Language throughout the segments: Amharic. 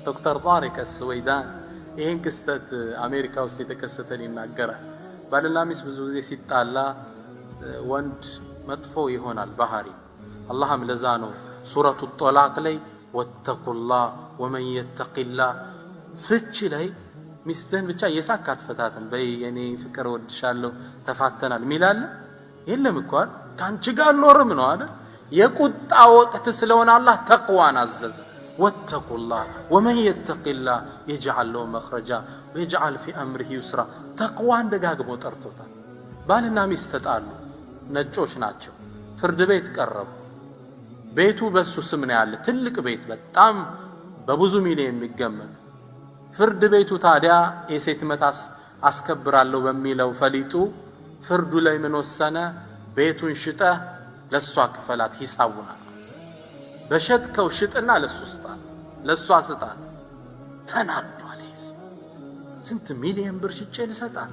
ዶክተር ጣሪቅ አስወይዳን ይሄን ክስተት አሜሪካ ውስጥ የተከሰተን ይናገራል። ባልና ሚስት ብዙ ጊዜ ሲጣላ ወንድ መጥፎ ይሆናል ባህሪ። አላህም ለዛ ነው ሱረቱ ጦላቅ ላይ ወተቁላህ ወመን የተቂላህ ፍቺ ላይ ሚስትህን ብቻ የሳካ አትፈታትም በይ የኔ ፍቅር ወድሻለሁ ተፋተናል ሚላል የለም እኮ ካንቺ ጋር ኖርም ነው አይደል? የቁጣ ወቅት ስለሆነ አላህ ተቅዋን አዘዘ። ወተቁላህ ወመን የተቂላህ የጅዐል ለሁ መኽረጃ ወየጅዐል ፊ አምሪሂ ዩስራ። ተቅዋን ደጋግሞ ጠርቶታል። ባልና ሚስት ተጣሉ፣ ነጮች ናቸው። ፍርድ ቤት ቀረቡ። ቤቱ በሱ ስም ነው ያለ፣ ትልቅ ቤት በጣም በብዙ ሚሊዮን የሚገመት። ፍርድ ቤቱ ታዲያ የሴት መታስ አስከብራለሁ በሚለው ፈሊጡ ፍርዱ ላይ ምን ወሰነ? ቤቱን ሽጠህ ለሷ ክፈላት ሂሳቡና በሸጥከው ሽጥና ለሱ ስጣት፣ ለሷ ስጣት። ተናዷል። ስንት ሚሊዮን ብር ሽጬ ልሰጣት?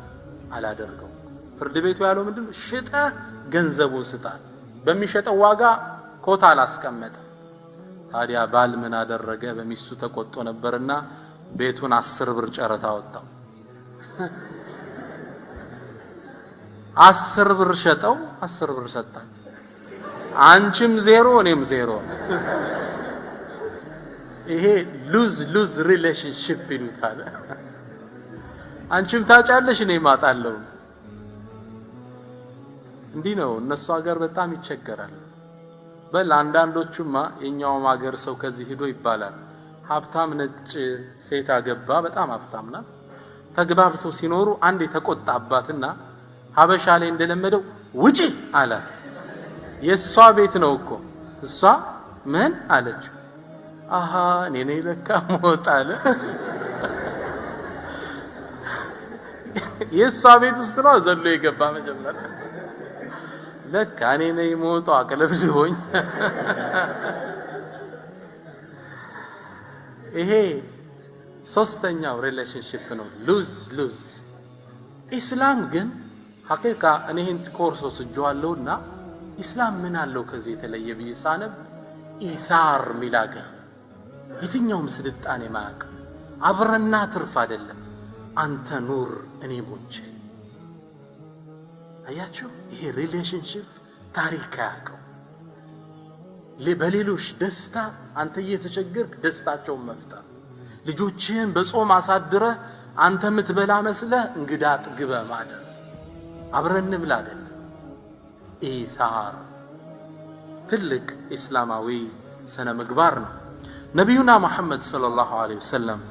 አላደርገው። ፍርድ ቤቱ ያለው ምንድነው? ሽጠህ ገንዘቡን ስጣት። በሚሸጠው ዋጋ ኮታ አላስቀመጠ። ታዲያ ባል ምን አደረገ? በሚስቱ ተቆጥቶ ነበርና ቤቱን 10 ብር ጨረታ ወጣው። 10 ብር ሸጠው፣ 10 ብር ሰጣት። አንቺም ዜሮ እኔም ዜሮ። ይሄ ሉዝ ሉዝ ሪሌሽንሺፕ ይሉታል። አንቺም ታጫለሽ እኔም አጣለሁ። እንዲህ ነው እነሱ ሀገር በጣም ይቸገራል። በል አንዳንዶቹማ የኛውም ሀገር ሰው ከዚህ ሄዶ ይባላል ሀብታም ነጭ ሴት አገባ፣ በጣም ሀብታም ናት። ተግባብቶ ሲኖሩ አንድ የተቆጣባትና ሀበሻ ላይ እንደለመደው ውጪ አላት። የሷ ቤት ነው እኮ እሷ ምን አለችው? አሃ እኔ ነኝ ለካ ሞት አለ። የሷ ቤት ውስጥ ነው ዘሎ የገባ መጀመሪያ። ለካ እኔ ነኝ ሞቷ አቀለብልሆኝ። ይሄ ሶስተኛው ሪሌሽንሺፕ ነው፣ ሉዝ ሉዝ። ኢስላም ግን ሐቂቃ እኔ ይህን ኮርስ ወስጄዋለሁና ኢስላም ምን አለው ከዚህ የተለየ ብዬ ሳነብ ኢሳር ሚላገር የትኛውም ስልጣኔ ማያውቅ አብረና ትርፍ አይደለም። አንተ ኑር እኔ ሞቼ። አያችሁ ይሄ ሪሌሽንሺፕ ታሪክ ያውቀው። በሌሎች ደስታ አንተ እየተቸገርክ ደስታቸውን መፍጠር፣ ልጆችህን በጾም አሳድረ አንተ ምትበላ መስለህ እንግዳ ጥግበ ማደር፣ አብረን ብላ አይደለም። ኢሳር ትልቅ እስላማዊ ስነ ምግባር ነው። ነቢዩና መሐመድ ሰለላሁ ዐለይሂ ወሰለም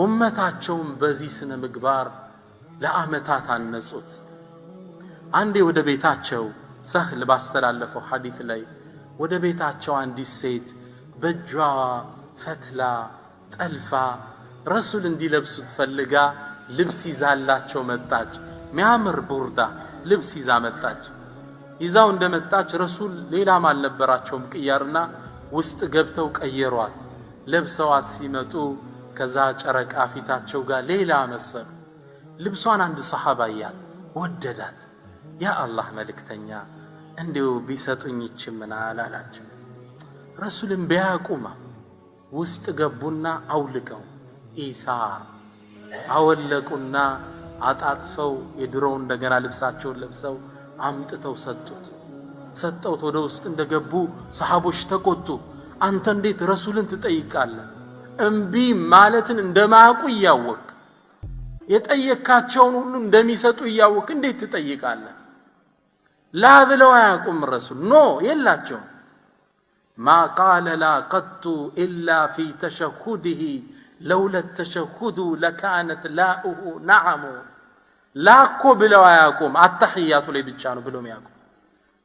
ኡመታቸውን በዚህ ስነ ምግባር ለአመታት አነጹት። አንዴ ወደ ቤታቸው ሰህል ባስተላለፈው ሐዲስ ላይ ወደ ቤታቸው አንዲት ሴት በእጇ ፈትላ ጠልፋ ረሱል እንዲለብሱት ፈልጋ ልብስ ይዛላቸው መጣች። ሚያምር ቡርዳ ልብስ ይዛ መጣች። ይዛው እንደመጣች ረሱል ሌላም አልነበራቸውም ቅያርና ውስጥ ገብተው ቀየሯት። ለብሰዋት ሲመጡ ከዛ ጨረቃ ፊታቸው ጋር ሌላ መሰሉ። ልብሷን አንድ ሰሃባ ያያት ወደዳት። ያ አላህ መልእክተኛ እንዲው ቢሰጡኝ ይችምናል አላቸው። ረሱልን ቢያቁማ ውስጥ ገቡና አውልቀው ኢሳር አወለቁና አጣጥፈው የድሮው እንደገና ልብሳቸውን ለብሰው አምጥተው ሰጠውት። ወደ ውስጥ እንደገቡ ሰሃቦች ተቆጡ። አንተ እንዴት ረሱልን ትጠይቃለህ? እምቢ ማለትን እንደማያውቁ እያወቅ የጠየካቸውን ሁሉ እንደሚሰጡ እያወቅ እንዴት ትጠይቃለህ? ላ ብለው አያውቁም ረሱል ኖ የላቸውም። ማ ቃለ ላ ቀጡ ኢላ ፊ ተሸሁድህ ለውለ ተሸሁዱ ለካነት ላኡሁ ነዓሙ። ላኮ ብለው አያውቁም። አተሕያቱ ላይ ብቻ ነው ብለው የሚያውቁ።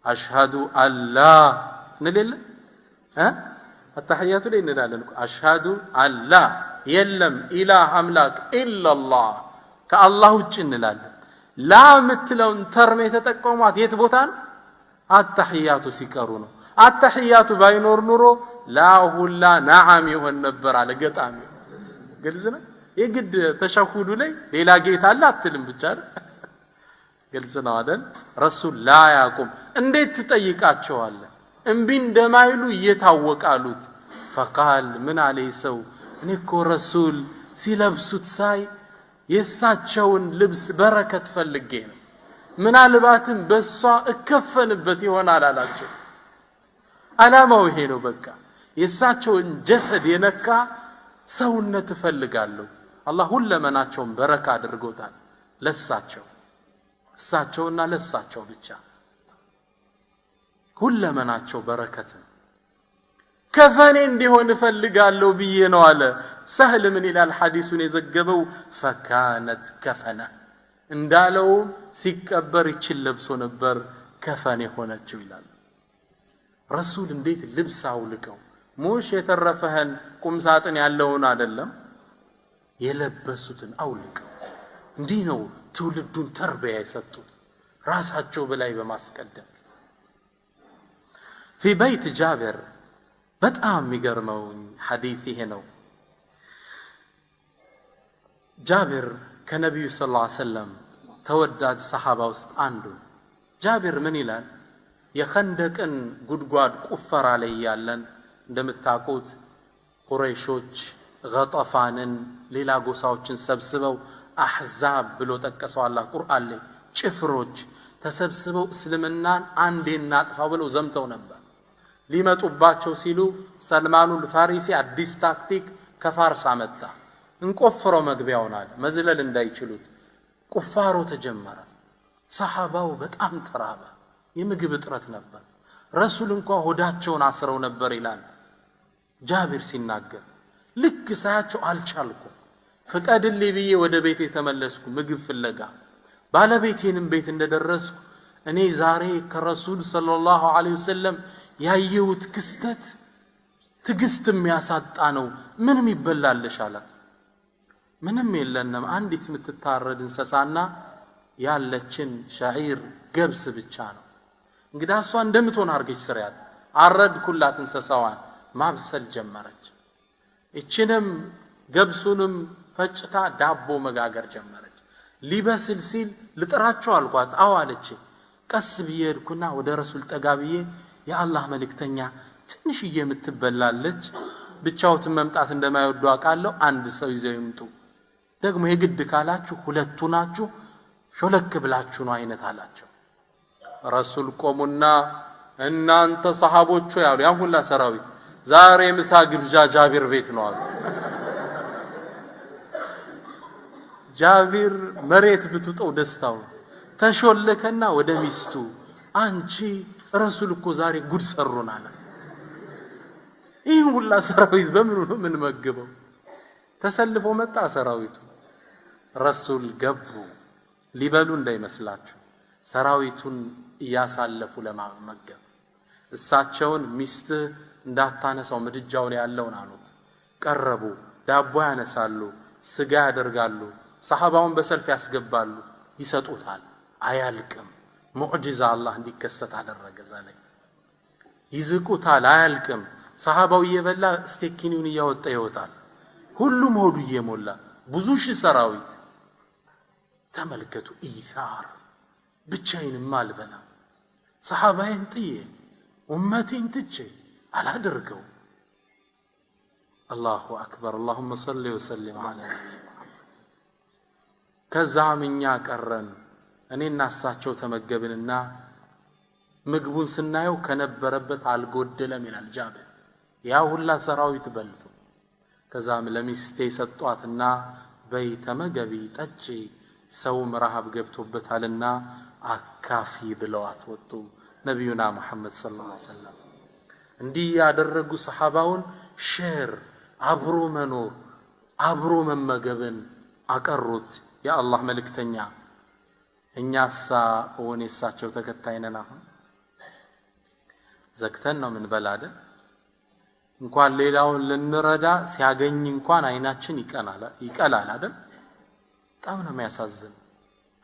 አሽሃዱ አላ እንለለ አተሕያቱ ላይ እንላለን። አሽሃዱ አላ የለም ኢላህ አምላክ ኢላላህ ከአላህ ውጭ እንላለን። ላ ምትለውን ተርም የተጠቀሟት የት ቦታ ነው? አተሕያቱ ሲቀሩ ነው። አተሕያቱ ባይኖር ኑሮ ላ ሁላ ነዓም ይሆን ነበር አለ ገጣሚ። ግልጽ ነው። የግድ ተሸሁዱ ላይ ሌላ ጌታ አለ አትልም ብቻ ነው። ግልጽ ነው አይደል? ረሱል ላ ያቁም እንዴት ትጠይቃቸዋለህ? እምቢ እንደማይሉ እየታወቃሉት። ፈቃል ምን አለይ ሰው እኔ እኮ ረሱል ሲለብሱት ሳይ የሳቸውን ልብስ በረከት ፈልጌ ነው ምናልባትም በሷ እከፈንበት ይሆናል አላቸው አላማው ይሄ ነው በቃ የሳቸውን ጀሰድ የነካ ሰውነት ፈልጋለሁ አላህ ሁለመናቸውን በረካ አድርጎታል ለሳቸው እሳቸውና ለሳቸው ብቻ ሁለመናቸው በረከት ከፈኔ እንዲሆን ፈልጋለሁ ብዬ ነው አለ ሰህል ምን ይላል ሐዲሱን የዘገበው ፈካነት ከፈነ እንዳለው ሲቀበር ይችል ለብሶ ነበር ከፈኔ ሆነችው ይላል ረሱል እንዴት ልብስ አውልቀው ሙሽ የተረፈህን ቁምሳጥን ያለውን አይደለም የለበሱትን አውልቀው እንዲህ ነው ትውልዱን ተርቢያ የሰጡት ራሳቸው በላይ በማስቀደም في بيت جابر በጣም የሚገርመው ሐዲስ ይሄ ነው ጃብር ከነብዩ ሰለላሁ ዐለይሂ ወሰለም ተወዳጅ ሰሃባ ውስጥ አንዱ ጃብር ምን ይላል የኸንደቅን ጉድጓድ ቁፈራ ላይ ያለን እንደምታውቁት ቁረይሾች ገጠፋንን ሌላ ጎሳዎችን ሰብስበው አህዛብ ብሎ ጠቀሰው አላህ ቁርአን ላይ ጭፍሮች ተሰብስበው እስልምናን አንዴ እናጥፋው ብለው ዘምተው ነበር ሊመጡባቸው ሲሉ ሰልማኑል ፋሪሲ አዲስ ታክቲክ ከፋርስ አመጣ እንቆፍረው መግቢያውን አለ መዝለል እንዳይችሉት ቁፋሮ ተጀመረ ሰሃባው በጣም ተራበ የምግብ እጥረት ነበር ረሱል እንኳን ሆዳቸውን አስረው ነበር ይላል ጃብር ሲናገር ልክ ሳያቸው አልቻልኩም ፍቀድልኝ ብዬ ወደ ቤቴ ተመለስኩ ምግብ ፍለጋ ባለቤቴንም ቤት እንደደረስኩ እኔ ዛሬ ከረሱል ሰለላሁ ዐለይሂ ወሰለም ያየሁት ክስተት ትግስት የሚያሳጣ ነው ምንም ይበላልሽ አላት ምንም የለንም አንዲት የምትታረድ እንስሳና ያለችን ሻዒር ገብስ ብቻ ነው እንግዲህ እሷ እንደምትሆን አርገች ስሪያት አረድኩላት እንስሳዋን ማብሰል ጀመረች እቺንም ገብሱንም ፈጭታ ዳቦ መጋገር ጀመረች ሊበስል ሲል ልጥራቸው አልኳት አዋለች ቀስ ብዬድኩና ወደ ረሱል ጠጋብዬ የአላህ መልእክተኛ ትንሽዬ የምትበላለች ብቻውትን መምጣት እንደማይወዱ አቃለው አንድ ሰው ይዘው ይምጡ ደግሞ የግድ ካላችሁ ሁለቱ ናችሁ ሾለክ ብላችሁ ነው አይነት አላቸው ረሱል ቆሙና እናንተ ሰሃቦቹ ያሉ ያን ሁላ ሰራዊት ዛሬ ምሳ ግብዣ ጃብር ቤት ነው አሉ ጃብር መሬት ብትውጠው ደስታው ተሾለከና ወደ ሚስቱ አንቺ ረሱል እኮ ዛሬ ጉድ ሰሩና አለ ይሄን ሁላ ሰራዊት በምን ነው ምን መገበው ተሰልፎ መጣ ሰራዊቱ ረሱል ገቡ ሊበሉ እንዳይመስላችሁ ሰራዊቱን ያሳለፉ ለማመገብ እሳቸውን ሚስት እንዳታነሳው ምድጃው ላይ ያለውን አሉት ቀረቡ ዳቦ ያነሳሉ ስጋ ያደርጋሉ ሰሃባውን በሰልፍ ያስገባሉ ይሰጡታል አያልቅም ሙዕጂዛ አላህ እንዲከሰት አደረገ ዛሬ ይዝቁታል አያልቅም ሰሃባው እየበላ ስቴኪኒውን እያወጣ ይወጣል ሁሉም ሆዱ እየሞላ ብዙ ሺህ ሰራዊት ተመልከቱ ኢሳር ብቻዬንም አልበላ ሰሃባዬን ጥዬ ኡመቴን ትቼ አላደርገው አላሁ አክበር اللهم صل وسلم على ከዛምኛ ቀረን እኔና እሳቸው ተመገብንና ምግቡን ስናየው ከነበረበት አልጎደለም ይላል ጃብር ያ ሁላ ሰራዊት በልቶ ከዛም ለሚስቴ ሰጧትና በይ ተመገቢ ጠጪ ሰው ረሃብ ገብቶበታልና አካፊ ብለዋት ወጡ ነብዩና መሐመድ ሰለላሁ ዐለይሂ ወሰለም እንዲህ ያደረጉ ሰሃባውን ሼር አብሮ መኖር አብሮ መመገብን አቀሩት የአላህ መልእክተኛ እኛሳ ወኔሳቸው ተከታይነን አሁን ዘክተን ነው ምን በላደ እንኳን ሌላውን ልንረዳ ሲያገኝ እንኳን አይናችን ይቀላል አይደል በጣም ነው የሚያሳዝን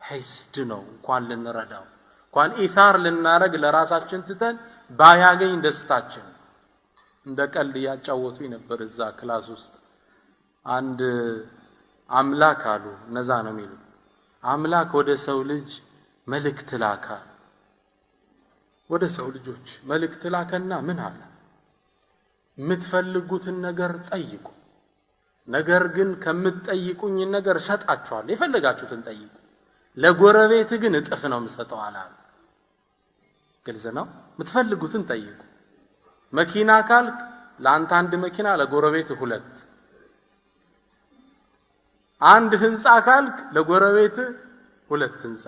ሐስድ ነው እንኳን ልንረዳው እንኳን ኢሳር ልናረግ ለራሳችን ትተን ባያገኝ ደስታችን እንደ ቀልድ ያጫወቱኝ ነበር እዛ ክላስ ውስጥ አንድ አምላክ አሉ ነዛ ነው የሚሉ አምላክ ወደ ሰው ልጅ መልእክት ላካ ወደ ሰው ልጆች መልእክት ላከና ምን አለ የምትፈልጉትን ነገር ጠይቁ ነገር ግን ከምትጠይቁኝ ነገር ሰጣችኋለሁ የፈለጋችሁትን ጠይቁ ለጎረቤት ግን እጥፍ ነው የምሰጠው አላህ ግልጽ ነው የምትፈልጉትን ጠይቁ መኪና ካልክ ለአንተ አንድ መኪና ለጎረቤት ሁለት አንድ ህንጻ ካልክ ለጎረቤት ሁለት ህንጻ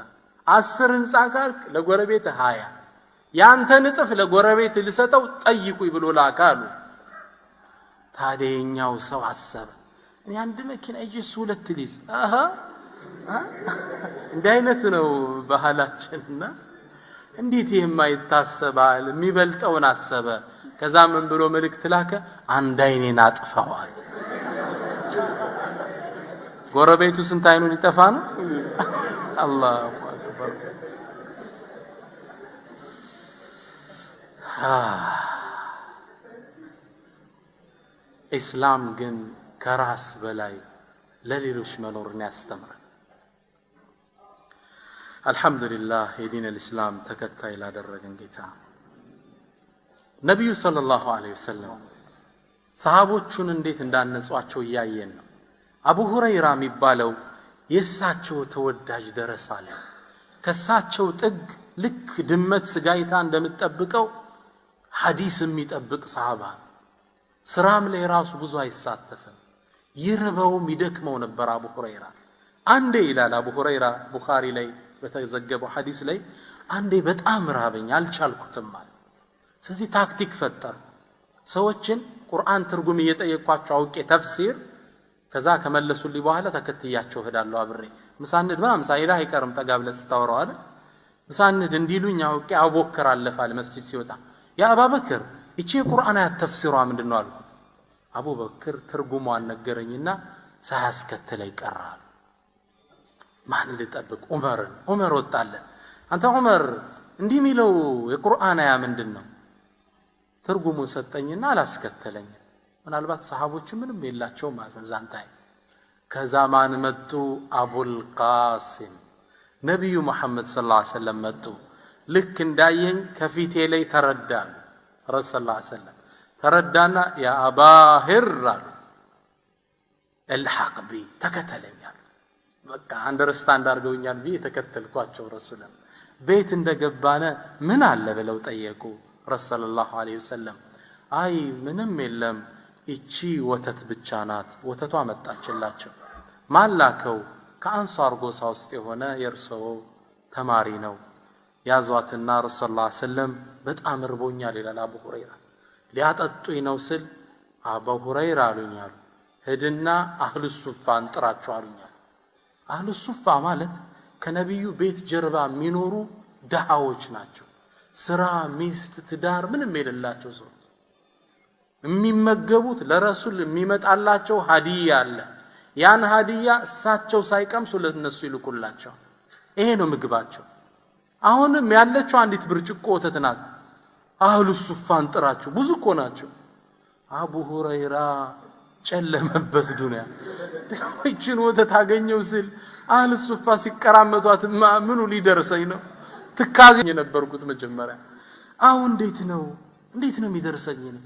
10 ህንጻ ካልክ ለጎረቤት 20 ያንተን እጥፍ ለጎረቤት ልሰጠው ጠይቁኝ ብሎ ላካሉ ታዲያኛው ሰው አሰበ እኔ አንድ መኪና ይዤ ሁለት ሊዝ እንደ አይነት ነው ባህላችንና እንዴት የማይታሰባል የሚበልጠውን አሰበ ከዛ ምን ብሎ መልእክት ላከ አንድ አይኔን አጥፋዋል ጎረቤቱ ስንት አይኑን ይጠፋ ነው አላሁ አክበር ኢስላም ግን ከራስ በላይ ለሌሎች መኖርን ያስተምራል አልহামዱሊላህ የዲን الاسلام ተከታይ ላደረገን ጌታ ነብዩ ሰለላሁ ዐለይሂ ወሰለም ሰሃቦቹን እንዴት እንዳነጿቸው ያየን ነው አቡ ሁረይራ የሚባለው የሳቸው ተወዳጅ ደረሳ አለ ከሳቸው ጥግ ልክ ድመት ስጋይታ እንደምትጠብቀው ሐዲስ የሚጠብቅ ሰሃባ ስራም ላይ ራሱ ብዙ አይሳተፍም ይርበውም ይደክመው ነበር አቡ ሁረይራ አንዴ ይላል አቡ ሁረይራ ቡኻሪ ላይ በተዘገበው ሐዲስ ላይ አንዴ በጣም ራበኝ አልቻልኩትም ማለት ስለዚህ ታክቲክ ፈጠር ሰዎችን ቁርአን ትርጉም እየጠየቅኳቸው አውቄ ተፍሲር ከዛ ከመለሱልኝ በኋላ ተከትያቸው ሄዳለሁ አብሬ ምሳንድ ምናምን ሳይዳ አይቀርም ተጋብለስ ታወራው አይደል ምሳንድ እንዲሉኝ አውቄ አቦከር አለፋል መስጂድ ሲወጣ ያ አባበክር እቺ ቁርአን አያት ተፍሲሯ ምንድነው አልኩት አቡበክር ትርጉሟን ነገረኝና ሳያስከተለኝ ቀራል ማን ልጠብቅ ዑመር ወጣለ አንተ ዑመር እንዲህ ሚለው የቁርአን አያ ምንድነው ትርጉሙን ሰጠኝና አላስከተለኝ ምናልባት ሰሃቦች ምንም የላቸው ማለት ነው ዛንታይ ከዛማን መጡ አቡል ቃሲም ነብዩ መሐመድ ሰለላሁ ዐለይሂ ወሰለም መጡ ልክ እንዳየኝ ከፊቴ ላይ ተረዳሉ ረሱል ሰለላሁ ዐለይሂ ወሰለም ተረዳና ያ አባሂር الحق بي ተከተለኛል በቃ አንደርስታንድ አድርገውኛል ብዬ ተከተልኳቸው ረሱላህ ቤት እንደገባነ ምን አለ ብለው ጠየቁ ረሱል ሰለላሁ ዐለይሂ ወሰለም አይ ምንም የለም እቺ ወተት ብቻ ናት ወተቷ መጣችላቸው ማላከው ከአንሳር ጎሳ ውስጥ የሆነ የርሰው ተማሪ ነው ያዟትና ረሱል ሰለላሁ ዐለይሂ ወሰለም በጣም እርቦኛል ይላል አቡ ሁረይራ ሊያጠጡኝ ነው ስል አቡ ሁረይራ አሉኛል ሄድና አህሉ ሱፋን ጥራቸው አሉኛል አህሉ ሱፋ ማለት ከነብዩ ቤት ጀርባ የሚኖሩ ደሃዎች ናቸው ስራ ሚስት ትዳር ምንም የሌላቸው ሰው የሚመገቡት ለረሱል የሚመጣላቸው ሀዲያ አለ ያን ሀዲያ እሳቸው ሳይቀምሱ ለነሱ ይልኩላቸው ይሄ ነው ምግባቸው አሁንም ያለችው አንዲት ብርጭቆ ወተት ናት አህሉ ሱፋን ጥራቸው ብዙ እኮ ናቸው አቡ ሁረይራ ጨለመበት ዱንያ እቺን ወተት አገኘው ሲል አህሉ ሱፋ ሲቀራመቷት ምኑ ሊደርሰኝ ነው ትካዘኝ ነበርኩት መጀመሪያ አሁን እንዴት ነው የሚደርሰኝ ነው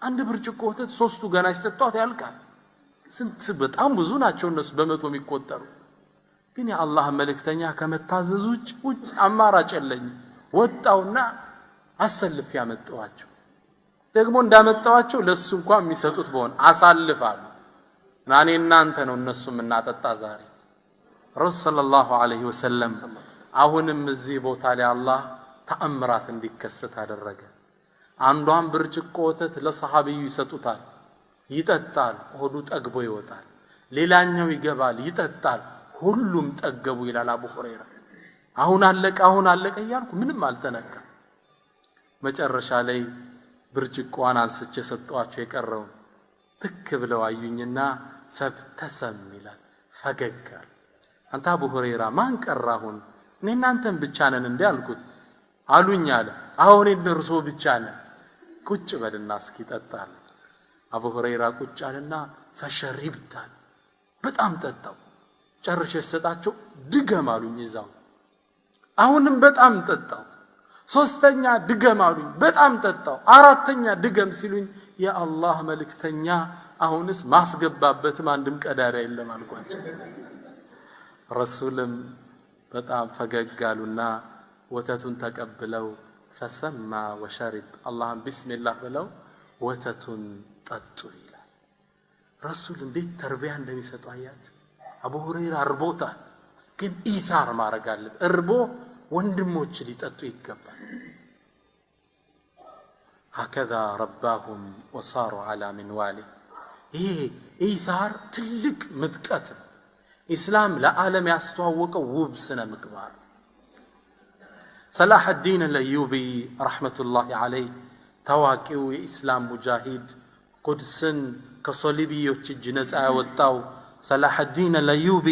አንድ ብርጭቆ ወተት ሶስቱ ገና ይሰጣት ያልቃል ስንት በጣም ብዙ ናቸው እነሱ በመቶ የሚቆጠሩ ግን የአላህ መልእክተኛ ከመታዘዝ ውጭ አማራጭ የለኝ ወጣውና አሰልፍ ያመጣዋቸው ደግሞ እንዳመጣዋቸው ለሱ እንኳን የሚሰጡት በሆነ አሳልፋሉ ናኔ እናንተ ነው እነሱም እናጠጣ ዛሬ ረሱል ሰለላሁ ዐለይሂ ወሰለም አሁንም እዚህ ቦታ ላይ አላህ ተአምራት እንዲከሰት አደረገ አንዷን ብርጭቆ ወተት ለሰሃቢዩ ይሰጡታል ይጠጣል ሆዱ ጠግቦ ይወጣል ሌላኛው ይገባል ይጠጣል ሁሉም ጠገቡ ይላል አቡ ሁረይራ አሁን አለቀ ያልኩ ምንም አልተነካ መጨረሻ ላይ ብርጭቆዋን አንስቼ ሰጣቸው የቀረው ትክ ብለው አዩኝና ፈብተሰም ይላል ፈገጋል አንተ አቡ ሁረይራ ማን ቀራሁን እኔ እናንተን ብቻ ነን እንዴ አልኩት አሉኝ አለ አሁን እነርሱ ብቻ ነን ቁጭ በልና እስኪ ጠጣል አቡ ሁረይራ ቁጭ አለና ፈሸሪብታል በጣም ጠጣው ጨርሼ ሰጣቸው ድገም አሉኝ ይዛው አሁንም በጣም ጠጣው ሶስተኛ ድገም አሉኝ በጣም ጠጣው አራተኛ ድገም ሲሉኝ ያ አላህ መልእክተኛ አሁንስ ማስገባበትም አንድም ቀዳዳ የለም አልኳቸው። ረሱልም በጣም ፈገግ አሉና ወተቱን ተቀብለው ፈሰማ ወሸሪብ አላህም ቢስሚላህ ብለው ወተቱን ጠጡ ይላል። ረሱል እንዴት ተርቢያ እንደሚሰጡ አያችሁ። አቡ ሁረይራ እርቦታል፣ ግን ኢታር ማድረግ አለበት። እርቦ ወንድሞች ሊጠጡ ይገባል። هكذا رباهم وصاروا على منواله. ይሄ ኢታር ትልቅ ምጥቀት ነው። ኢስላም ለዓለም ያስተዋወቀው ውብ ስነ ምግባር። ሰላህ አልዲን አልአዩቢ ረሕመቱላሂ ዐለይህ ታዋቂው የኢስላም ሙጃሂድ ቁድስን ከሶሊቢዮች እጅ ነፃ ያወጣው ሰላህ አልዲን አልአዩቢ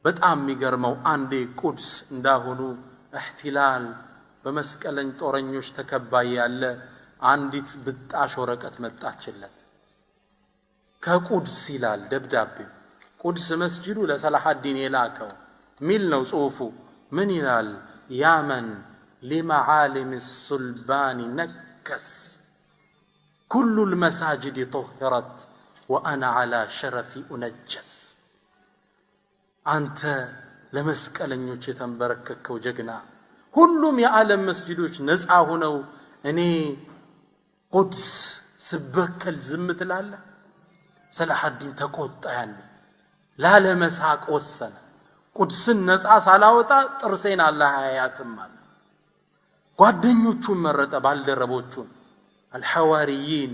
በጣም የሚገርመው አንዴ ቁድስ እንዳሁኑ እህትላል በመስቀለኝ ጦረኞች ተከባይ ያለ አንዲት ብጣሽ ወረቀት መጣችለት። ከቁድስ ይላል ደብዳቤው። ቁድስ መስጂዱ ለሰላህ አልዲን የላከው ሚል ነው ጽሑፉ። ምን ይላል? ያመን لمعالم الصلبان نكس كل المساجد طهرت وأنا على شرفي أنجس. أنت ለመስቀለኞች የተንበረከከው ጀግና ሁሉም የዓለም መስጂዶች ነፃ ሆነው እኔ ቁድስ ስበከል ዝም ትላለህ? ሰላህ አልዲን ተቆጣ። ያለ ላለመሳቅ ወሰነ። ቁድስን ነፃ ሳላወጣ ጥርሴን አላህ አያያትም አለ። ጓደኞቹን መረጠ፣ ባልደረቦቹን አልሐዋሪይን።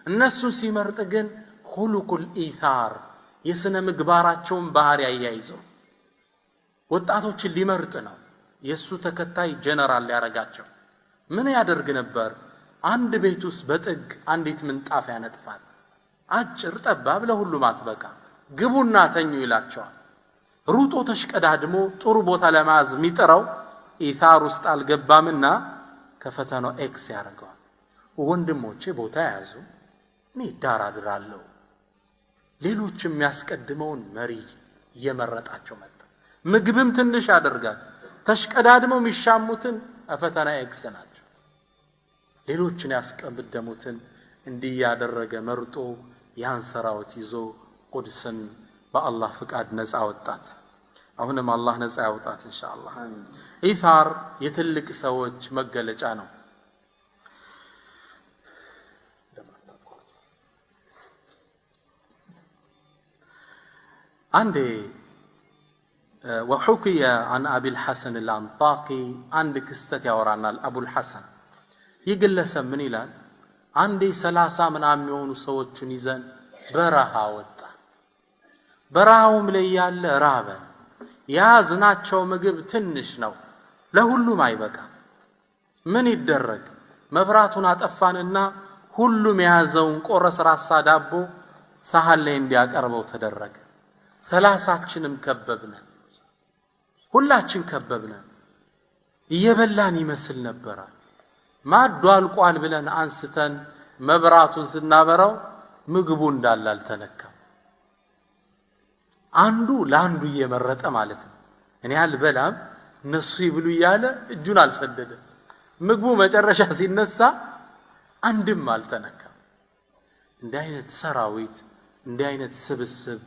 እነሱን ሲመርጥ ግን ሁሉቁል ኢታር የስነ ምግባራቸውን ባህሪ ያያይዘው ወጣቶችን ሊመርጥ ነው። የሱ ተከታይ ጀነራል ያረጋቸው። ምን ያደርግ ነበር? አንድ ቤት ውስጥ በጥግ አንዲት ምንጣፍ ያነጥፋል። አጭር ጠባብ ለሁሉም አትበቃ፣ ግቡና ተኙ ይላቸዋል። ሩጦ ተሽቀዳድሞ ጥሩ ቦታ ለማዝ የሚጥረው ኢታር ውስጥ አልገባምና ከፈተናው ኤክስ ያደርገዋል። ወንድሞቼ ቦታ ያዙ፣ እኔ ዳር አድራለሁ። ሌሎችም የሚያስቀድመውን መሪ እየመረጣቸው መጣ። ምግብም ትንሽ ያደርጋል። ተሽቀዳድመው የሚሻሙትን ፈተና ኤክስ ናቸው። ሌሎችን ያስቀድሙትን እንዲህ ያደረገ መርጦ ያን ሰራዊት ይዞ ቁድስን በአላህ ፍቃድ ነፃ ወጣት። አሁንም አላህ ነፃ ያውጣት ኢንሻአላህ። ኢታር የትልቅ ሰዎች መገለጫ ነው። አንዴ وحكي عن أبي الحسن الأنطاقي عند كستة يورانال أبو الحسن يقلسم من إلان عندي 30 من عميون سوت نيزان برها وطا برهاهم ليال رابا يا زناتشو مقب تنش نو لهلو ما يبقى من يدرق مبراتنا تأفاننا هلو ميازون قرص راسا دابو سهل لين دياك أربو تدرق 30 مكببنا ሁላችን ከበብነ እየበላን ይመስል ነበር። ማዱ አልቋል ብለን አንስተን መብራቱን ስናበራው ምግቡ እንዳለ አልተነካም። አንዱ ለአንዱ እየመረጠ ማለት ነው። እኔ አልበላም እነሱ ይብሉ እያለ እጁን አልሰደደ። ምግቡ መጨረሻ ሲነሳ አንድም አልተነካም። እንዲህ አይነት ሰራዊት፣ እንዲህ አይነት ስብስብ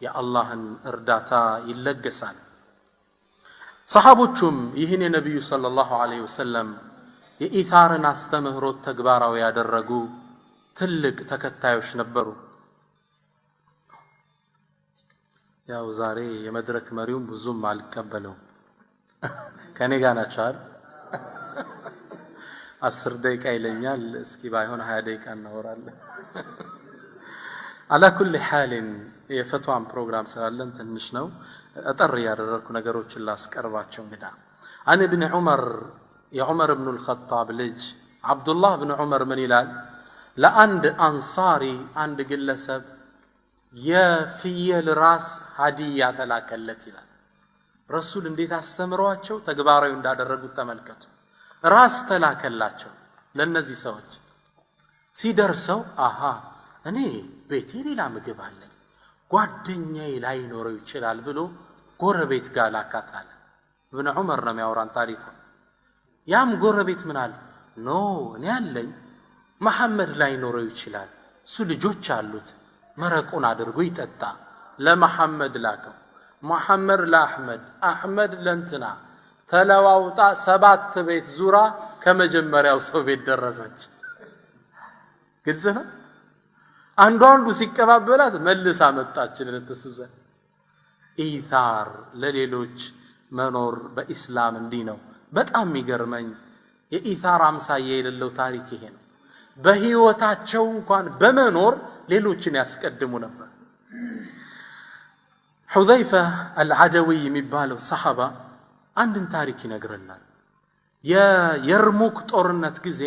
የአላህን እርዳታ ይለገሳል። ሰሃቦቹም ይህን የነብዩ ሰለላሁ ዐለይሂ ወሰለም የኢታርን አስተምህሮት ተግባራዊ ያደረጉ ትልቅ ተከታዮች ነበሩ። ያው ዛሬ የመድረክ መሪውን ብዙም አልቀበለው ከኔ ጋር ናቸው አይደል? 10 ደቂቃ ይለኛል። እስኪ ባይሆን 20 ደቂቃ እናወራለን። على كل حال የፈቷን ፕሮግራም ስላለን ትንሽ ነው አጠር ያደረኩ ነገሮችን ላስቀርባቸው። እንግዳ አን ኢብኑ ዑመር የዑመር ኢብኑ الخطاب ልጅ አብዱላህ ኢብኑ ዑመር ምን ይላል? ለአንድ አንሳሪ አንድ ግለሰብ የፍየል ራስ ሀዲያ ተላከለት ይላል። ረሱል እንዴት አስተምሯቸው ተግባራዊ እንዳደረጉት ተመልከቱ። ራስ ተላከላቸው ለነዚህ ሰዎች። ሲደርሰው አሃ እኔ ቤቴ ሌላ ምግብ አለ ጓደኛዬ ላይኖረው ይችላል ብሎ ጎረቤት ጋር ላካታለ። ኢብኑ ዑመር ነው የሚያወራን ታሪኩ። ያም ጎረቤት ምን አለ? ኖ እኔ ያለኝ መሐመድ ላይኖረው ይችላል እሱ ልጆች አሉት መረቁን አድርጎ ይጠጣ ለመሐመድ ላከው መሐመድ ለአህመድ አህመድ ለእንትና ተለዋውጣ 7 ቤት ዙራ ከመጀመሪያው ሰው ቤት ደረሰች ግልጽ ነው አንዱ ሲቀባበላት መልሳ መጣችልን ተሱዘ ኢታር ለሌሎች መኖር በእስላም እንዲህ ነው በጣም የሚገርመኝ የኢታር አምሳያ የሌለው ታሪክ ይሄ ነው በህይወታቸው እንኳን በመኖር ሌሎችን ያስቀድሙ ነበር ሁዘይፋ አልዓደዊ የሚባለው ሰሃባ አንድን ታሪክ ይነግረናል የየርሙክ ጦርነት ጊዜ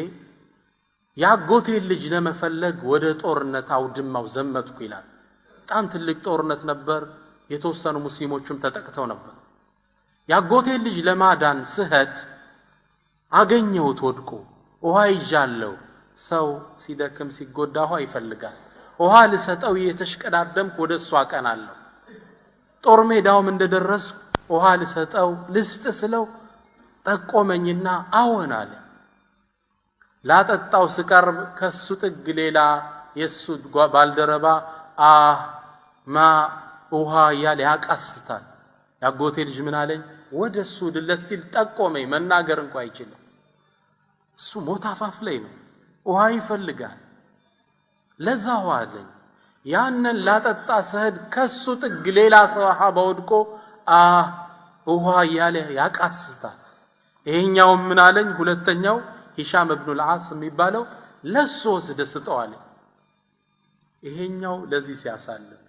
ያጎቴ ልጅ ለመፈለግ ወደ ጦርነት አውድማው ዘመትኩ ይላል በጣም ትልቅ ጦርነት ነበር የተወሰኑ ሙስሊሞችም ተጠቅተው ነበር ያጎቴ ልጅ ለማዳን ስሄድ አገኘሁት ወድቆ ውሃ ይዣለው ሰው ሲደክም ሲጎዳ ውሃ ይፈልጋል ውሃ ልሰጠው የተሽቀዳደምኩ ወደሱ አቀናለሁ ጦር ሜዳውም እንደደረስኩ ውሃ ልሰጠው ልስጥ ስለው ጠቆመኝና አዎን አለ ላጠጣው ስቀርብ ከሱ ጥግ ሌላ የሱ ባልደረባ ማ ውሃ ያለ ያቃስታል ያጎቴ ልጅ ምን አለኝ ወደሱ ድለት ሲል ጠቆመኝ መናገር እንኳን አይችልም እሱ ሞት አፋፍ ላይ ነው ውሃ ይፈልጋል ለዛው አለኝ ያንን ላጠጣ ሰህድ ከሱ ጥግ ሌላ ሰሃባ ወድቆ ውሃ ያለ ያቃስታል ይሄኛው ምን አለኝ ሁለተኛው ሂሻም ኢብኑ አልዓስ የሚባለው ለሱ ወስደ ስጠዋል ይሄኛው ለዚህ ሲያሳልፍ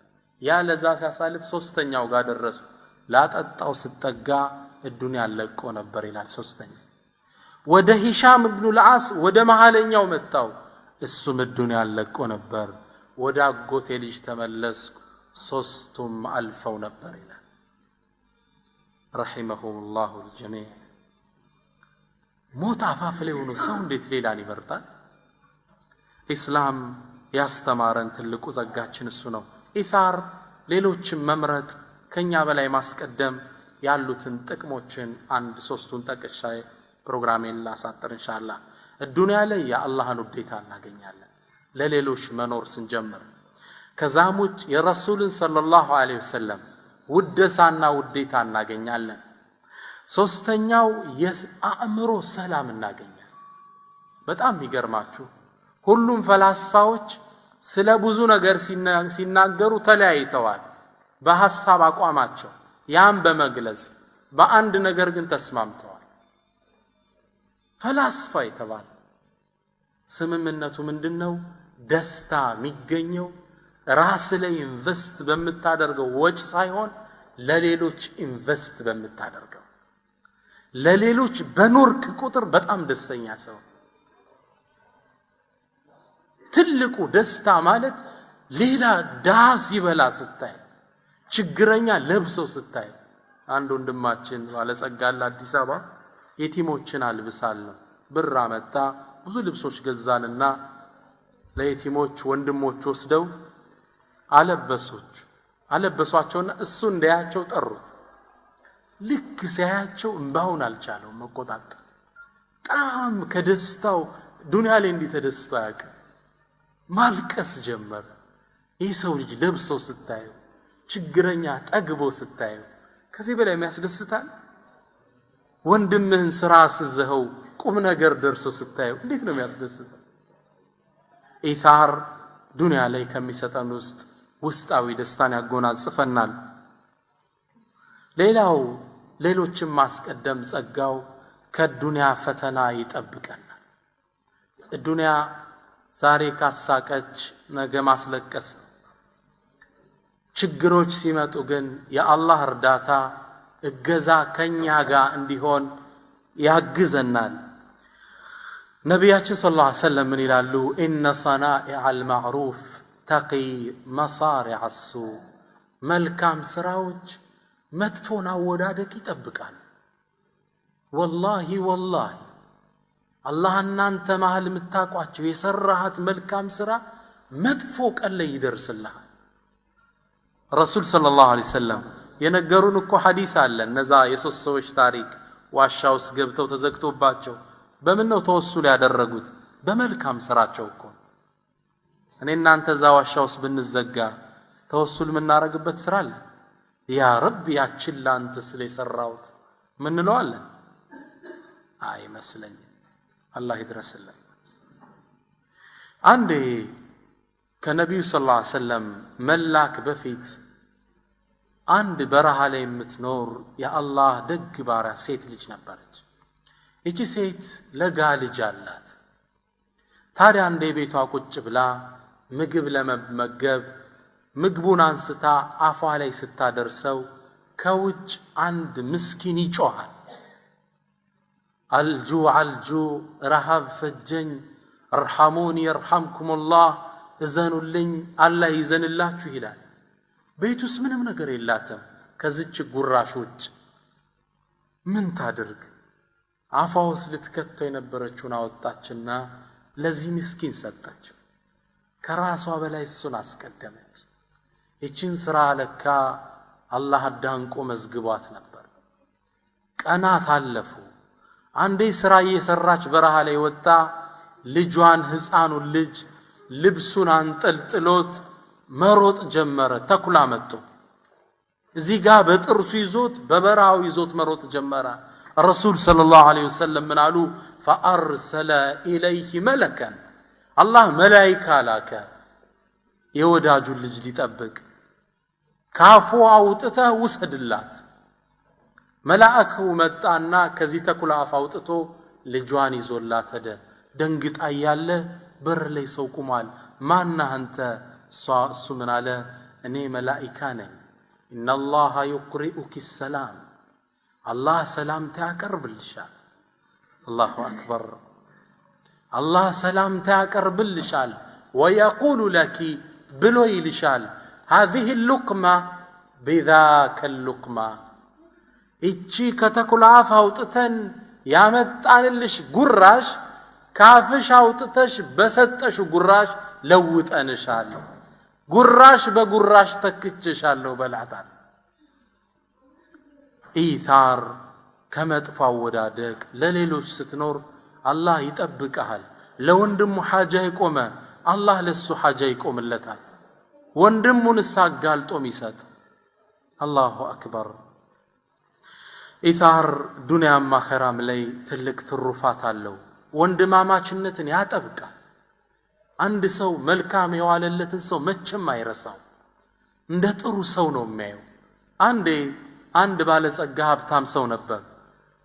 ያ ለዛ ሲያሳልፍ ሶስተኛው ጋር ደረሱ ላጠጣው ስጠጋ الدنيا ለቆ ነበር ይላል ሶስተኛ ወደ ሂሻም ኢብኑ አልዓስ ወደ መሐለኛው መጣው እሱም الدنيا ለቆ ነበር ወደ አጎቴ ልጅ ተመለስኩ ሶስቱም አልፈው ነበር ይላል رحمهم الله الجميع ሞት አፋፍ ላይ ሆኖ ሰው እንዴት ሌላን ይመርጣል ኢስላም ያስተማረን ትልቁ ጸጋችን እሱ ነው ኢሳር ሌሎችን መምረጥ ከኛ በላይ ማስቀደም ያሉትን ጥቅሞችን አንድ ሶስቱን ጠቅሻይ ፕሮግራሜን ላሳጥር ኢንሻአላህ الدنيا ላይ የአላህን ውዴታ እናገኛለን ለሌሎች መኖር ስንጀምር ከዛሙት የረሱልን ሰለላሁ ዐለይሂ ወሰለም ውደሳና ውዴታ እናገኛለን ሶስተኛው የአእምሮ ሰላም እናገኛለን በጣም ይገርማችሁ ሁሉም ፈላስፋዎች ስለ ብዙ ነገር ሲናገሩ ተለያይተዋል በሐሳብ አቋማቸው ያን በመግለጽ በአንድ ነገር ግን ተስማምተዋል ፈላስፋ ይተባል ስምምነቱ ምንድነው ደስታ የሚገኘው ራስ ላይ ኢንቨስት በመታደርገው ወጭ ሳይሆን ለሌሎች ኢንቨስት በመታደርገው ለሌሎች በኖርክ ቁጥር በጣም ደስተኛ ሰው ትልቁ ደስታ ማለት ሌላ ዳስ ይበላ ስታይ ችግረኛ ለብሶ ስታይ አንድ ወንድማችን ባለጸጋላ አዲስ አበባ የቲሞችን አልብሳለሁ ብር አመጣ ብዙ ልብሶች ገዛንና ለየቲሞች ወንድሞች ወስደው አለበሷቸውና እሱ እንዳያቸው ጠሩት ልክ ሲያያቸው እንባውን አልቻለው መቆጣጠር ጣም ከደስታው ዱንያ ላይ እንዲተደስቶ ያቀ ማልቀስ ጀመረ ይህ ሰው ልጅ ለብሶ ስታይ ችግረኛ ጠግቦ ስታይ ከዚህ በላይ የሚያስደስታል ወንድምህን ስራ አስዘኸው ቁም ነገር ደርሶ ስታይ እንዴት ነው የሚያስደስታው ኢታር ዱንያ ላይ ከሚሰጠን ውስጣዊ ደስታን ያጎናጽፈናል ሌላው ሌሎችን ማስቀደም ጸጋው ከዱንያ ፈተና ይጠብቀናል ዱንያ ዛሬ ካሳቀች ነገ ማስለቀስ ችግሮች ሲመጡ ግን የአላህ እርዳታ እገዛ ከኛ ጋር እንዲሆን ያግዘናል ነቢያችን ሰለላሁ ዐለይሂ ወሰለም ምን ይላሉ ኢነ ሰናኢዐል ማዕሩፍ ተቂ መሳሪዐ السوء መልካም ስራዎች መጥፎን አወዳደቅ ይጠብቃል ወላሂ አላህ እናንተ መሃል የምታቋቸው የሰራሃት መልካም ስራ መጥፎ ቀን ላይ ይደርስልሃል ረሱል ሰለላሁ ዐለይሂ ወሰለም የነገሩን እኮ ሐዲስ አለ እነዛ የሶስት ሰዎች ታሪክ ዋሻውስ ገብተው ተዘግቶባቸው በምን ነው ተወሱል ያደረጉት በመልካም ስራቸው እኮ እኔ እናንተ እዛ ዋሻ ውስጥ ብንዘጋ ተወሱል የምናረግበት ስራ አለ? ያ ረብ ያችን ላንተ ስለሰራውት ምን እንለዋለን? አይመስለኝም። አላህ ይድረስልን። አንዴ ከነቢዩ ሰለላሁ ዐለይሂ ወሰለም መላክ በፊት አንድ በረሃ ላይ የምትኖር የአላህ ደግ ባሪያ ሴት ልጅ ነበረች። እቺ ሴት ለጋ ልጅ አላት። ታዲያ አንዴ ቤቷ ቁጭ ብላ ምግብ ለመመገብ ምግቡን አንስታ አፏ ላይ ስታደርሰው ከውጭ አንድ ምስኪን ይጮሃል። አልጁ ረሃብ ፈጀኝ፣ እርሐሙኒ የርሐምኩሙላህ፣ እዘኑልኝ አላህ ይዘንላችሁ ይላል። ቤት ውስጥ ምንም ነገር የላትም ከዚች ጉራሽ ውጭ። ምን ታድርግ? አፏ ውስጥ ልትከተው የነበረችውን አወጣችና ለዚህ ምስኪን ሰጠችው። ከራሷ በላይ እሱን አስቀደመች። ይችን ስራ ለካ አላህ አዳንቆ መዝግቧት ነበር። ቀናት አለፉ። አንዴ ስራ እየሰራች በረሃ ላይ ወጣ። ልጇን ሕፃኑን ልጅ ልብሱን አንጠልጥሎት መሮጥ ጀመረ። ተኩላ መጥቶ እዚህ ጋር በጥርሱ ይዞት በበረሃው ይዞት መሮጥ ጀመረ። ረሱል ሰለላሁ ዐለይሂ ወሰለም ምን አሉ? ፈአርሰለ ኢለይሂ መለከን፣ አላህ መላኢካ ላከ የወዳጁን ልጅ ሊጠብቅ። ካፉ አውጥተህ ውሰድላት። መላእክው መጣና ከዚህ ተኩላ አፍ አውጥቶ ልጇን ይዞላት ሄደ። ደንግጣ ያለ በር ላይ ሰው ቁሟል። ማነህ አንተ? እሱ ምን አለ? እኔ መላኢካ ነኝ። ኢነላህ ዩቅሪኡኪ ሰላም፣ አላህ ሰላምታ ያቀርብልሻል። አላሁ አክበር። አላህ ሰላምታ ያቀርብልሻል። ወየቁሉ ለኪ ብሎ ይልሻል፣ ሃዚህ ሉቅማ ቢዛከ ሉቅማ፣ እቺ ከተኩላ አፍ አውጥተን ያመጣንልሽ ጉራሽ ካፍሽ አውጥተሽ በሰጠሽ ጉራሽ ለውጠንሻለሁ፣ ጉራሽ በጉራሽ ተክቼሻለሁ በላታል። ኢታር ከመጥፎ አወዳደቅ ለሌሎች ስትኖር አላህ ይጠብቀሃል። ለወንድሙ ሓጃ ይቆመ አላህ ለሱ ሓጃ ይቆምለታል። ወንድሙን ሳጋልጦም ይሰጥ። አላሁ አክበር። ኢታር ዱንያም አኺራም ላይ ትልቅ ትሩፋት አለው። ወንድማማችነትን ያጠብቃል። አንድ ሰው መልካም የዋለለትን ሰው መቼም አይረሳው፣ እንደ ጥሩ ሰው ነው የሚያየው። አንድ ባለጸጋ ሀብታም ሰው ነበር።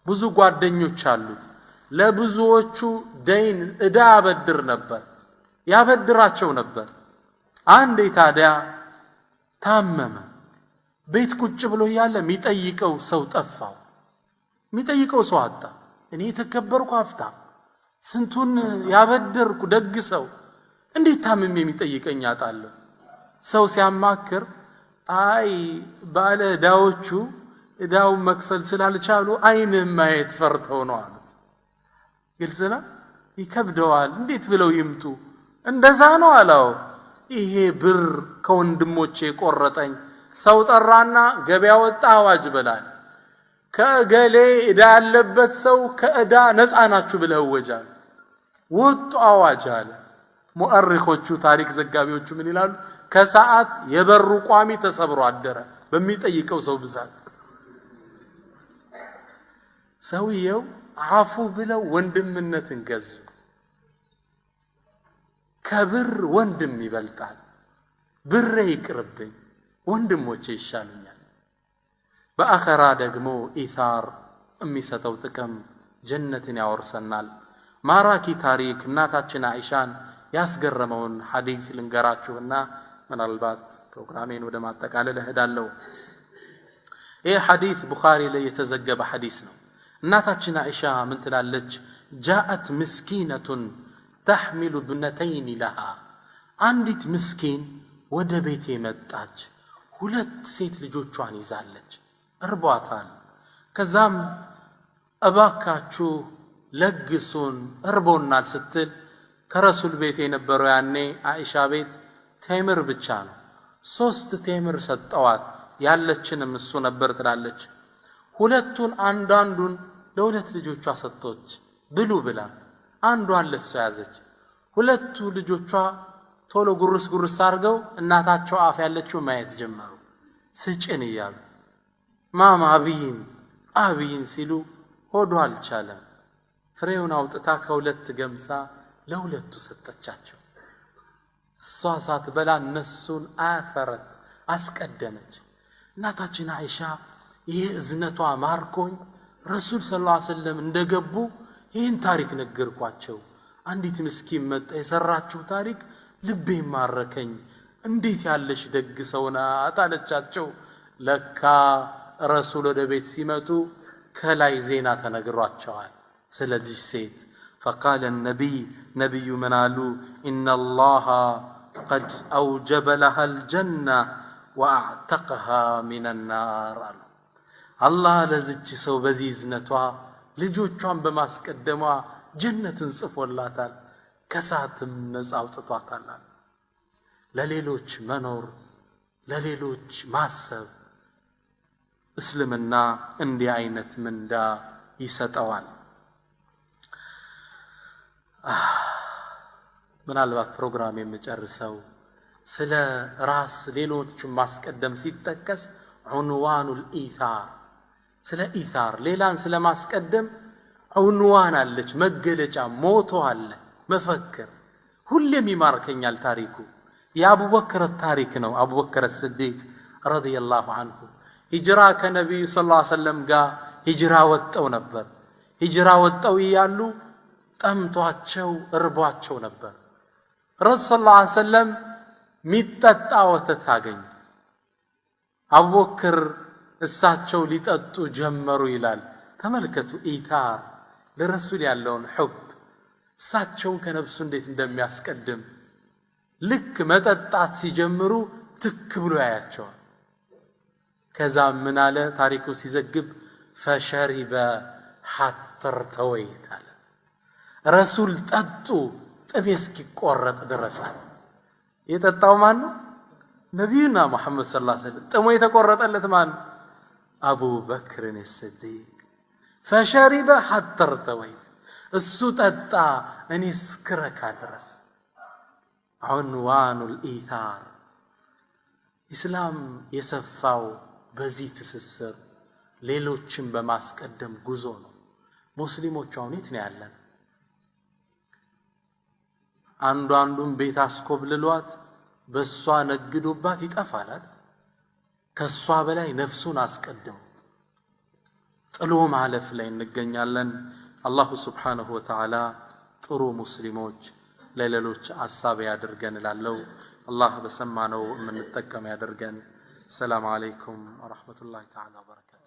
ብዙ ጓደኞች አሉት። ለብዙዎቹ ደይን ዕዳ ያበድር ነበር፣ ያበድራቸው ነበር። አንዴ ታዲያ ታመመ። ቤት ቁጭ ብሎ ያለ የሚጠይቀው ሰው ጠፋው። የሚጠይቀው ሰው አጣ። እኔ የተከበርኩ ሀብታም ስንቱን ያበደርኩ ደግ ሰው እንዴት ታምሜ የሚጠይቀኝ አጣለሁ? ሰው ሲያማክር አይ ባለ ዕዳዎቹ ዕዳውን መክፈል ስላልቻሉ አይንም ማየት ፈርተው ነው አሉት። ግልጽ ነው። ይከብደዋል። እንዴት ብለው ይምጡ? እንደዛ ነው አለው። ይሄ ብር ከወንድሞቼ ቆረጠኝ። ሰው ጠራና ገበያ ወጣ፣ አዋጅ በላል። ከገሌ ዕዳ ያለበት ሰው ከዕዳ ነፃ ናችሁ ብለው ወጃል። ወጡ አዋጅ አለ። ሙአሪኾቹ ታሪክ ዘጋቢዎቹ ምን ይላሉ? ከሰዓት የበሩ ቋሚ ተሰብሮ አደረ በሚጠይቀው ሰው ብዛት። ሰውየው አፉ ብለው ወንድምነትን ገዙ። ከብር ወንድም ይበልጣል። ብሬ ይቅርብኝ፣ ወንድሞቼ ይሻሉኛል። በአኸራ ደግሞ ኢታር የሚሰጠው ጥቅም ጀነትን ያወርሰናል። ማራኪ ታሪክ እናታችን አይሻን ያስገረመውን ሐዲስ ልንገራችሁና ምናልባት ፕሮግራሜን ወደ ማጠቃለል እሄዳለሁ። ይህ ሐዲስ ቡኻሪ ላይ የተዘገበ ሐዲስ ነው። እናታችን አይሻ ምን ትላለች? ጃአት ምስኪነቱን ተሕሚሉ ብነተይን ለሃ፣ አንዲት ምስኪን ወደ ቤቴ መጣች። 2 ሴት ልጆቿን ይዛለች፣ እርቧታል። ከዛም እባካችሁ ለግሱን እርቦናል ስትል ከረሱል ቤት የነበረው ያኔ አይሻ ቤት ቴምር ብቻ ነው። 3 ቴምር ሰጠዋት። ያለችንም እሱ ነበር ትላለች። 2ቱን አንዳንዱን ለ2 ልጆቿ ሰጠች ብሉ ብላ፣ አንዷን ለሷ ያዘች። 2 ልጆቿ ቶሎ ጉርስ አርገው እናታቸው አፍ ያለችው ማየት ጀመሩ ስጭን ይያሉ ማማ አብይን ሲሉ ሆዶ አልቻለም ፍሬውን አውጥታ ከሁለት ገምሳ ለሁለቱ ሰጠቻቸው እሷ ሳትበላ እነሱን አፈረት አስቀደመች እናታችን አይሻ ይሄ እዝነቷ ማርኮኝ ረሱል ሰለላሁ ዐለይሂ ወሰለም እንደገቡ ይህን ታሪክ ነገርኳቸው አንዲት ምስኪን መጣ የሰራችሁ ታሪክ ልቤ ማረከኝ እንዴት ያለሽ ደግ ሰውና አጣለቻቸው ለካ ረሱል ወደ ቤት ሲመጡ ከላይ ዜና ተነግሯቸዋል ስለዚህ ሴት فقال النبي منالو إن الله قد أوجب لها الجنة وأعتقها من النار الله ለዚች ሰው በዚህ ዝነቷ ልጆቿን በማስቀደሟ ጀነትን ጽፎላታል ከሳትም ነፃ አውጥቷታል ለሌሎች መኖር ለሌሎች ማሰብ እስልምና እንዲህ አይነት ምንዳ ይሰጠዋል ምናልባት ፕሮግራም የምጨርሰው ስለ ራስ ሌሎች ማስቀደም ሲተከስ ዑንዋኑል ኢታር ስለ ኢታር ሌላን ስለ ማስቀደም ዑንዋን አለች መገለጫ ሞቶ አለ መፈክር ሁሌም ይማርከኛል ታሪኩ የአቡበክር ታሪክ ነው አቡበክር الصديق رضي الله عنه ሂጅራ ከነብዩ ሰለላሁ ዐለይሂ ወሰለም ጋር ሂጅራ ወጣው ነበር ሂጅራ ወጣው ይያሉ ጠምቷቸው እርቧቸው ነበር ረሱል ሰለላሁ ዐለይሂ ወሰለም ሚጠጣ ወተት አገኙ አቡበክር እሳቸው ሊጠጡ ጀመሩ ይላል ተመልከቱ ኢታር ለረሱል ያለውን ሑብ እሳቸው ከነብሱ እንዴት እንደሚያስቀድም ልክ መጠጣት ሲጀምሩ ትክ ብሎ ያያቸዋል ከዛ ምን አለ ታሪኩ ሲዘግብ ፈሸሪበ ሐተር ተወይታለ ረሱል ጠጡ ጥቤ እስኪቆረጥ ድረሳል የጠጣው ማን ነው ነብዩና መሐመድ ሰለላሁ ዐለይሂ ወሰለም ጥሞ የተቆረጠለት ማን አቡ በክር الصديق ፈሸሪበ ሐተር ተወይት እሱ ጠጣ እኔ እስክረካ ድረስ ዑንዋኑል ኢታር ኢስላም የሰፋው በዚህ ትስስር ሌሎችን በማስቀደም ጉዞ ነው ሙስሊሞች አሁን የት ነው ያለን አንዱን ቤት አስኮብልሏት በሷ ነግዶባት ይጠፋል ከሷ በላይ ነፍሱን አስቀደሙ ጥሎ ማለፍ ላይ እንገኛለን አላሁ ሱብሓነሁ ወተዓላ ጥሩ ሙስሊሞች ለሌሎች አሳብ ያድርገን እላለሁ አላህ በሰማነው የምንጠቀም ያድርገን ሰላም አለይኩም ወራህመቱላሂ ተዓላ ወበረካቱ